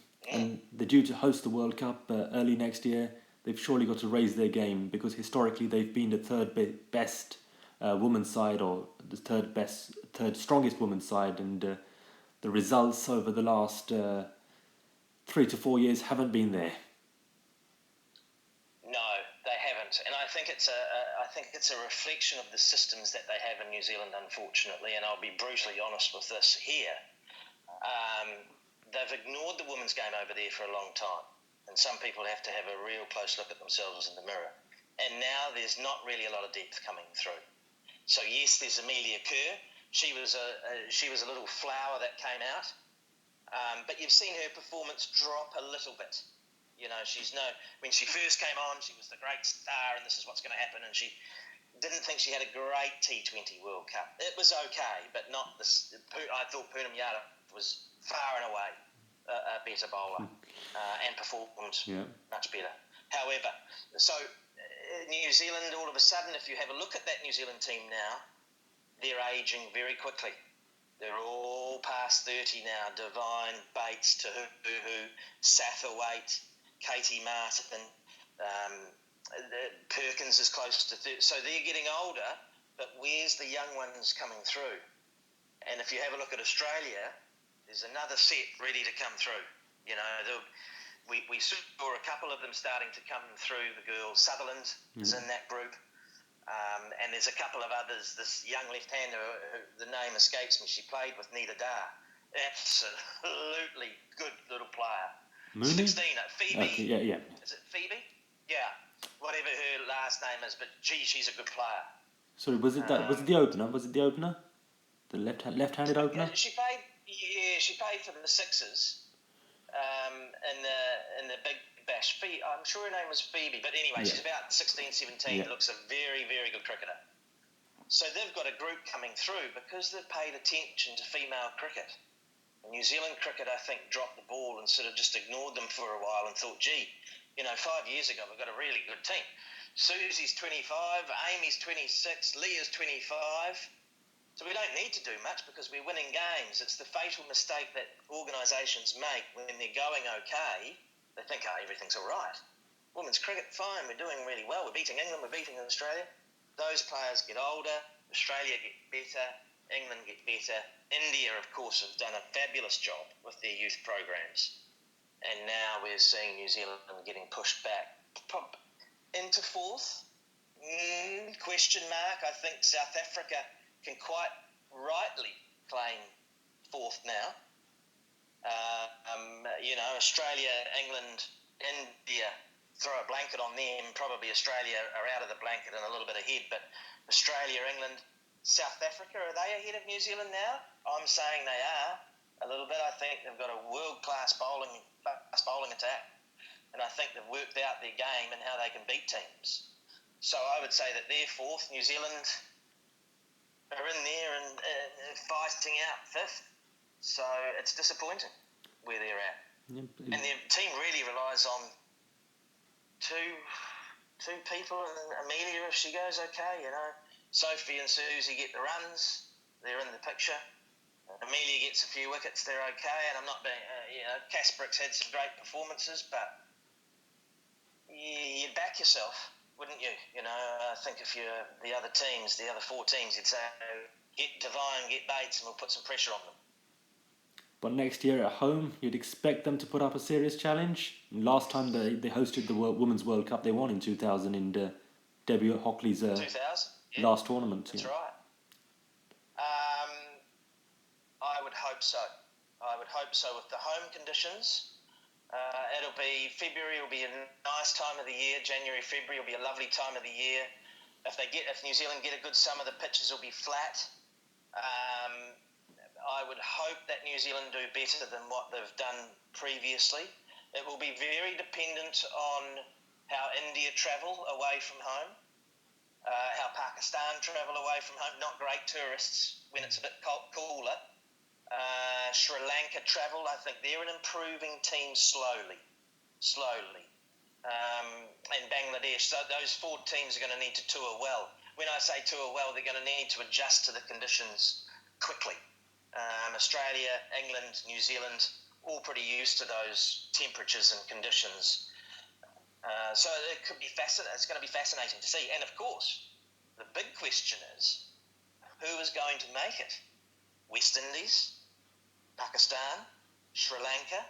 Speaker 1: they're due to host the World Cup early next year. They've surely got to raise their game, because historically they've been the third best women's side, or the third strongest women's side, and the results over the last 3 to 4 years haven't been there.
Speaker 2: No, they haven't, and I think it's a reflection of the systems that they have in New Zealand, unfortunately. And I'll be brutally honest with this here. They've ignored the women's game over there for a long time, and some people have to have a real close look at themselves in the mirror. And now there's not really a lot of depth coming through. So yes, there's Amelia Kerr. She was a little flower that came out, but you've seen her performance drop a little bit. You know, when she first came on, she was the great star, and this is what's going to happen. And she didn't think she had a great T20 World Cup. It was okay, but not this. I thought Poonam Yadav was far and away a better bowler and performed much better. However, so New Zealand, all of a sudden, if you have a look at that New Zealand team now, they're aging very quickly. They're all past 30 now. Devine, Bates, Tahuhu, Satterthwaite, Katie Martin, Perkins is close to 30. So they're getting older, but where's the young ones coming through? And if you have a look at Australia, there's another set ready to come through. You know, we saw a couple of them starting to come through, the girls. Sutherland is in that group. And there's a couple of others. This young left-hander, the name escapes me, she played with Nida Dar. Absolutely good little player.
Speaker 1: Mooney?
Speaker 2: 16, Phoebe.
Speaker 1: Okay, yeah.
Speaker 2: Is it Phoebe? Yeah. Whatever her last name is, but she's a good player.
Speaker 1: Sorry, was it the opener? Was it the opener? the left-handed opener.
Speaker 2: She played for the Sixers in the Big Bash. I'm sure her name was Phoebe, but anyway, she's about 16, 17. Looks a very, very good cricketer. So they've got a group coming through because they've paid attention to female cricket. New Zealand cricket, I think, dropped the ball and sort of just ignored them for a while and thought, gee, 5 years ago we've got a really good team. Susie's 25, Amy's 26, Leah's 25. So we don't need to do much because we're winning games. It's the fatal mistake that organisations make when they're going okay. They think, everything's all right. Women's cricket, fine, we're doing really well. We're beating England, we're beating Australia. Those players get older, Australia get better, England get better. India, of course, have done a fabulous job with their youth programs. And now we're seeing New Zealand getting pushed back into fourth. Question mark. I think South Africa can quite rightly claim fourth now. Australia, England, India, throw a blanket on them. Probably Australia are out of the blanket and a little bit ahead, but Australia, England, South Africa, are they ahead of New Zealand now? I'm saying they are a little bit. I think they've got a world-class bowling attack, and I think they've worked out their game and how they can beat teams. So I would say that they're fourth. New Zealand are in there and fighting out fifth. So it's disappointing where they're at. Yep. And their team really relies on two people, and Amelia, if she goes okay, Sophie and Susie get the runs, they're in the picture. Amelia gets a few wickets, they're okay, and I'm not being, Kasparik's had some great performances, but you'd back yourself, wouldn't you? I think if you're the other teams, the other four teams, you'd say, get Devine, get Bates, and we'll put some pressure on them.
Speaker 1: But next year at home, you'd expect them to put up a serious challenge. Last time they hosted the Women's World Cup, they won in 2000 in Debbie Hockley's last tournament.
Speaker 2: That's right. I would hope so. With the home conditions. It'll be February. Will be a nice time of the year. January, February will be a lovely time of the year. If New Zealand get a good summer, the pitches will be flat. I would hope that New Zealand do better than what they've done previously. It will be very dependent on how India travel away from home, how Pakistan travel away from home. Not great tourists when it's a bit cooler. Sri Lanka travel. I think they're an improving team slowly. And Bangladesh. So those four teams are going to need to tour well. When I say tour well, they're going to need to adjust to the conditions quickly. Australia, England, New Zealand, all pretty used to those temperatures and conditions. So it could be fascinating. It's going to be fascinating to see. And of course, the big question is, who is going to make it? West Indies, Pakistan, Sri Lanka,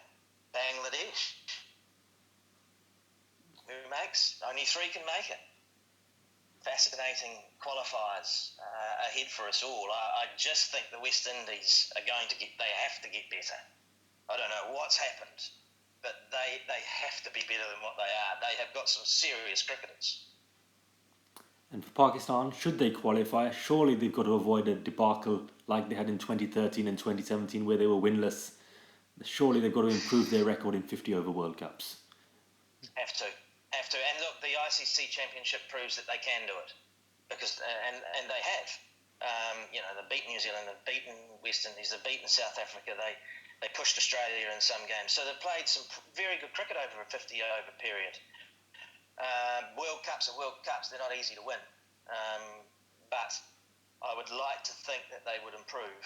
Speaker 2: Bangladesh. Who makes? Only three can make it. Fascinating qualifiers ahead for us all. I just think the West Indies are they have to get better. I don't know what's happened, but they have to be better than what they are. They have got some serious cricketers.
Speaker 1: And for Pakistan, should they qualify, surely they've got to avoid a debacle like they had in 2013 and 2017 where they were winless. Surely they've got to improve their record in 50-over World Cups.
Speaker 2: Have to. And look, the ICC Championship proves that they can do it, because and they have. They've beaten New Zealand, they've beaten West Indies, they've beaten South Africa. They pushed Australia in some games, so they've played some very good cricket over a 50-over period. World Cups are World Cups; they're not easy to win, but I would like to think that they would improve.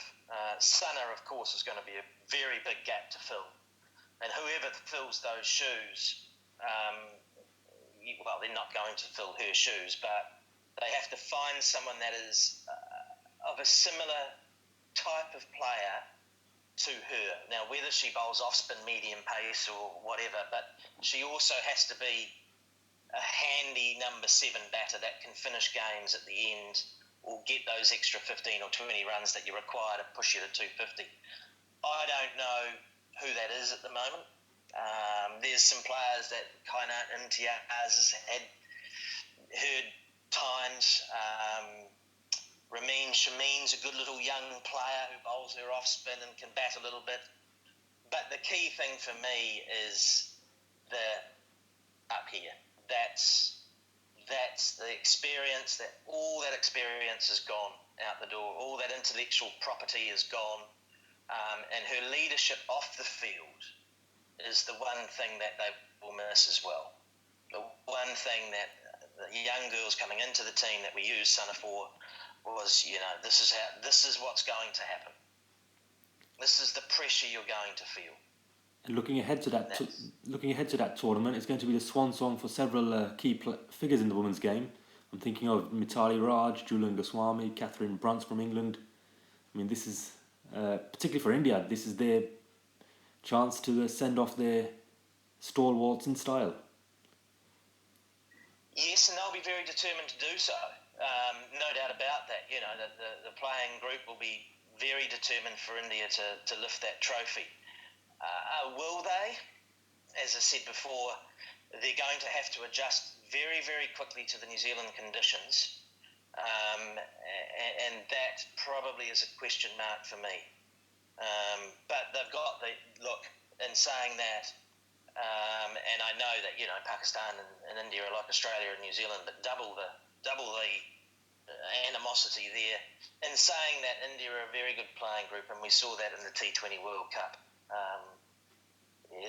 Speaker 2: Sana, of course, is going to be a very big gap to fill, and whoever fills those shoes. They're not going to fill her shoes, but they have to find someone that is of a similar type of player to her. Now, whether she bowls off-spin, medium pace or whatever, but she also has to be a handy number 7 batter that can finish games at the end or get those extra 15 or 20 runs that you require to push you to 250. I don't know who that is at the moment. There's some players that Kainat Imtiaz has had heard times. Ramin Shameen's a good little young player who bowls her off spin and can bat a little bit. But the key thing for me is the up here. That's the experience. That all that experience is gone out the door. All that intellectual property is gone, and her leadership off the field is the one thing that they will miss as well. The one thing that the young girls coming into the team that we used Sana for was, this is what's going to happen. This is the pressure you're going to feel.
Speaker 1: And looking ahead to that tournament, it's going to be the swan song for several key figures in the women's game. I'm thinking of Mitali Raj, Julian Goswami, Catherine Bruntz from England. I mean, this is particularly for India. This is their chance to send off their stalwarts in style.
Speaker 2: Yes, and they'll be very determined to do so. No doubt about that. The playing group will be very determined for India to lift that trophy. Will they? As I said before, they're going to have to adjust very, very quickly to the New Zealand conditions. And that probably is a question mark for me. But they've got look, in saying that, and I know that, Pakistan and India are like Australia and New Zealand, but double the animosity there. In saying that, India are a very good playing group, and we saw that in the T20 World Cup.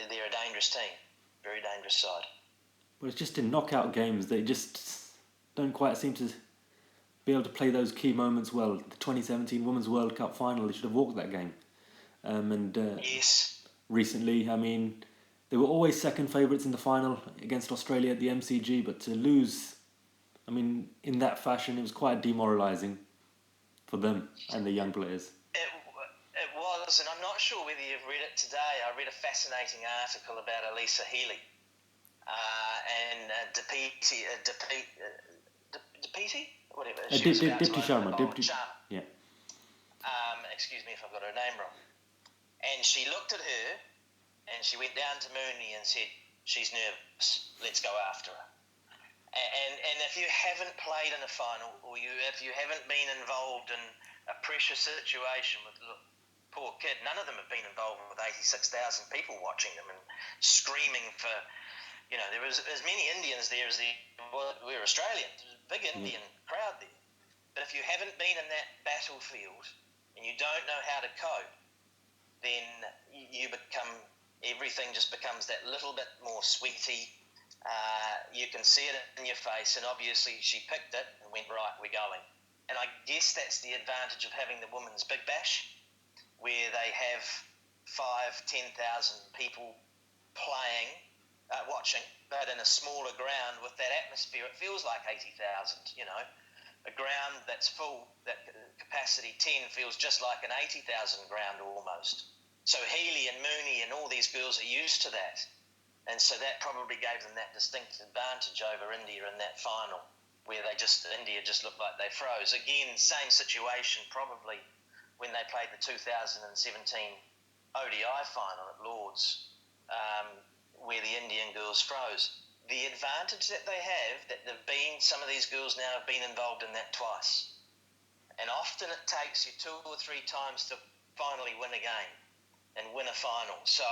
Speaker 2: They're a dangerous team, very dangerous side.
Speaker 1: Well, it's just in knockout games they just don't quite seem to be able to play those key moments well. The 2017 Women's World Cup final, they should have walked that game.
Speaker 2: Yes.
Speaker 1: Recently, I mean, they were always second favourites in the final against Australia at the MCG, but to lose, I mean, in that fashion, it was quite demoralising for them and the young players.
Speaker 2: It was, and I'm not sure whether you've read it today. I read a fascinating article about Elisa Healy and Dipiti, whatever.
Speaker 1: Dipti Sharma. Yeah.
Speaker 2: Excuse me if I've got her name wrong. And she looked at her, and she went down to Mooney and said, "She's nervous. Let's go after her." And if you haven't played in a final, or if you haven't been involved in a pressure situation with poor kid, none of them have been involved with 86,000 people watching them and screaming for, there was as many Indians there as we're Australians. There's a big Indian crowd there. But if you haven't been in that battlefield and you don't know how to cope, then everything just becomes that little bit more sweaty. You can see it in your face, and obviously she picked it and went, right, we're going. And I guess that's the advantage of having the Women's Big Bash, where they have 5,000-10,000 people playing, watching, but in a smaller ground with that atmosphere. It feels like 80,000, A ground that's full, that capacity 10 feels just like an 80,000 ground almost. So Healy and Mooney and all these girls are used to that. And so that probably gave them that distinct advantage over India in that final, where India just looked like they froze. Again, same situation probably when they played the 2017 ODI final at Lord's, where the Indian girls froze. The advantage that they have, that some of these girls now have been involved in that twice. And often it takes you 2 or 3 times to finally win a game and win a final. So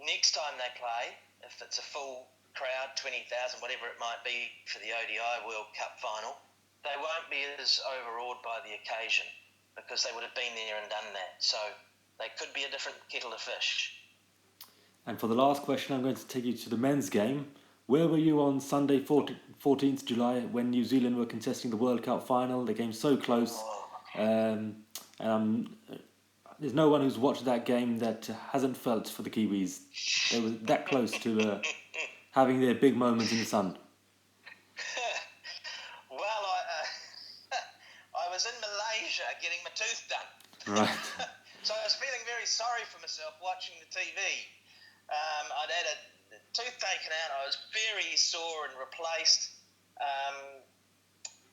Speaker 2: next time they play, if it's a full crowd, 20,000, whatever it might be for the ODI World Cup final, they won't be as overawed by the occasion because they would have been there and done that. So they could be a different kettle of fish.
Speaker 1: And for the last question, I'm going to take you to the men's game. Where were you on Sunday, 14th July, when New Zealand were contesting the World Cup final? They came so close. There's no one who's watched that game that hasn't felt for the Kiwis. They were that close to having their big moments in the sun.
Speaker 2: Well, I was in Malaysia getting my tooth done.
Speaker 1: Right.
Speaker 2: So I was feeling very sorry for myself watching the TV. I'd had a tooth taken out. I was very sore and replaced.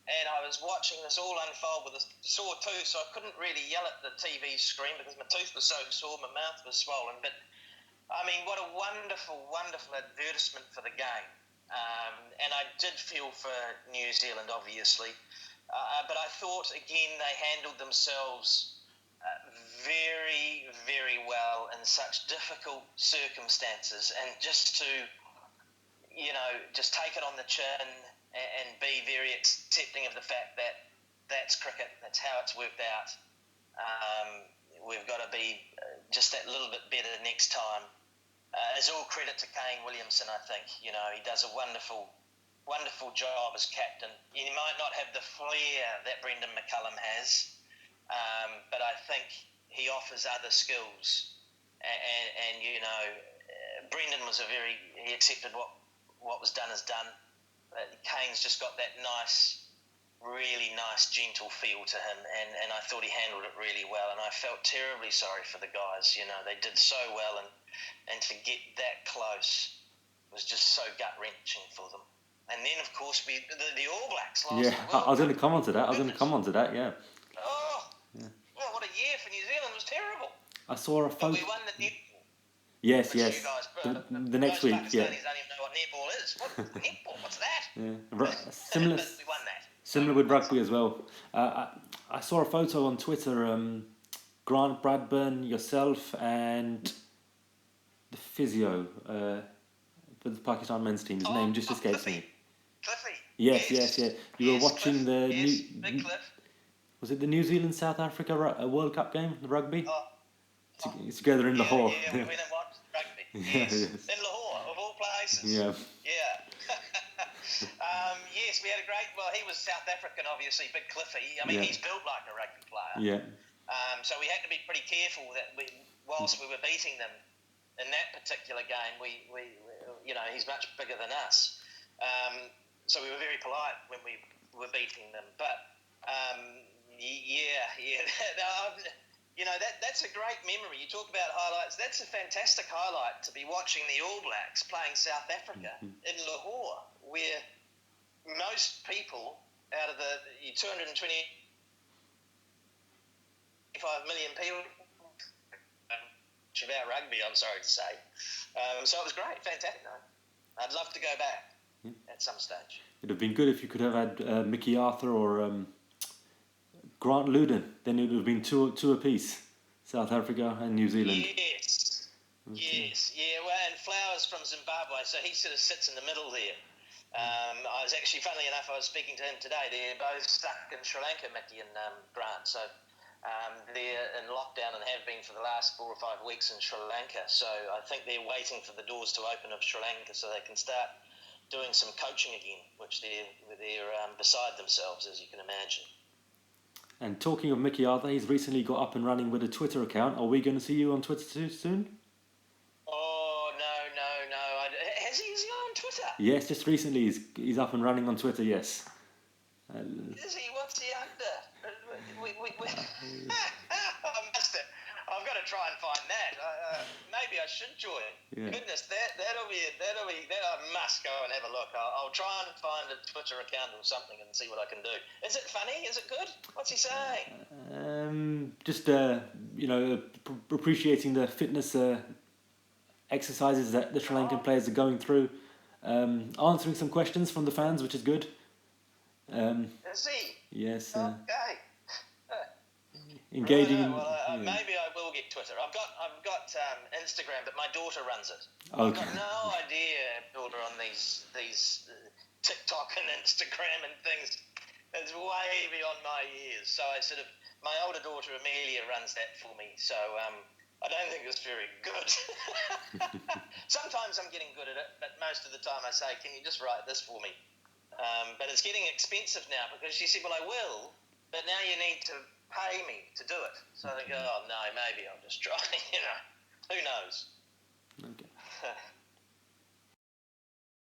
Speaker 2: And I was watching this all unfold with a sore tooth, so I couldn't really yell at the TV screen because my tooth was so sore, my mouth was swollen. But, I mean, what a wonderful, wonderful advertisement for the game. And I did feel for New Zealand, obviously. But I thought, again, they handled themselves very, very well in such difficult circumstances, and just to, just take it on the chin and be very accepting of the fact that that's cricket, that's how it's worked out. We've got to be just that little bit better next time. It's all credit to Kane Williamson, I think. He does a wonderful job as captain. He might not have the flair that Brendan McCullum has, but I think he offers other skills. And Brendan was he accepted what was done is done. Kane's just got that really nice, gentle feel to him, and I thought he handled it really well, and I felt terribly sorry for the guys. They did so well, and to get that close was just so gut-wrenching for them. And then, of course, the All Blacks lost.
Speaker 1: Yeah, I was going to come on to that. Yeah.
Speaker 2: Oh, yeah. Well, what a year for New Zealand. It was terrible.
Speaker 1: I saw a photo.
Speaker 2: But we won the netball.
Speaker 1: Yes.
Speaker 2: You guys,
Speaker 1: the next week,
Speaker 2: yeah. Pakistanis don't even know what netball is. Netball? What's that?
Speaker 1: Yeah. Similar.
Speaker 2: We won that.
Speaker 1: Similar with rugby as well. I saw a photo on Twitter. Grant Bradburn, yourself, and the physio for the Pakistan men's team. His name just escapes me.
Speaker 2: Cliffy.
Speaker 1: Yes. You were watching
Speaker 2: Cliff. Big Cliff.
Speaker 1: Was it the New Zealand South Africa World Cup game, the rugby? It's together in Lahore.
Speaker 2: Yeah, we went and watched rugby. Yes. In Lahore, of all places.
Speaker 1: Yeah.
Speaker 2: Yes, we had a great. Well, he was South African, obviously, Big Cliffy. I mean, he's built like a rugby player.
Speaker 1: Yeah.
Speaker 2: So we had to be pretty careful that whilst we were beating them in that particular game, we he's much bigger than us. So we were very polite when we were beating them. But that's a great memory. You talk about highlights. That's a fantastic highlight to be watching the All Blacks playing South Africa in Lahore, where most people out of the 225 million people about rugby, I'm sorry to say. So it was great, fantastic. I'd love to go back at some stage.
Speaker 1: It'd have been good if you could have had Mickey Arthur or Grant Luden. Then it would have been two apiece, South Africa and New Zealand.
Speaker 2: Yes. Well, and Flowers from Zimbabwe, so he sort of sits in the middle there. I was actually, funnily enough, I was speaking to him today. They're both stuck in Sri Lanka, Mickey and Grant. So they're in lockdown and have been for the last 4 or 5 weeks in Sri Lanka. So I think they're waiting for the doors to open of Sri Lanka so they can start doing some coaching again, which they're beside themselves, as you can imagine.
Speaker 1: And talking of Mickey Arthur, he's recently got up and running with a Twitter account. Are we going to see you on Twitter soon?
Speaker 2: Oh, no. Is he on Twitter?
Speaker 1: Yes, just recently he's up and running on Twitter, yes.
Speaker 2: Is he? What's he under? I've got to try and find that. Maybe I should join.
Speaker 1: Yeah.
Speaker 2: Goodness, that'll be. I must go and have a look. I'll try and find a Twitter account or something and see what I can do. Is it funny? Is it good? What's he saying?
Speaker 1: Just appreciating the fitness exercises that the Sri Lankan players are going through, answering some questions from the fans, which is good.
Speaker 2: Is he?
Speaker 1: Yes.
Speaker 2: Okay.
Speaker 1: Engaging.
Speaker 2: Maybe I will get Twitter. I've got Instagram, but my daughter runs it.
Speaker 1: Okay.
Speaker 2: I've got no idea, Abdullah, on these TikTok and Instagram and things. It's way beyond my years. So my older daughter Amelia runs that for me. So I don't think it's very good. Sometimes I'm getting good at it, but most of the time I say, "Can you just write this for me?" But it's getting expensive now because she said, "Well, I will, but now you need to pay me to do it." So I think, oh no, maybe I'll just try. Who knows?
Speaker 1: Okay.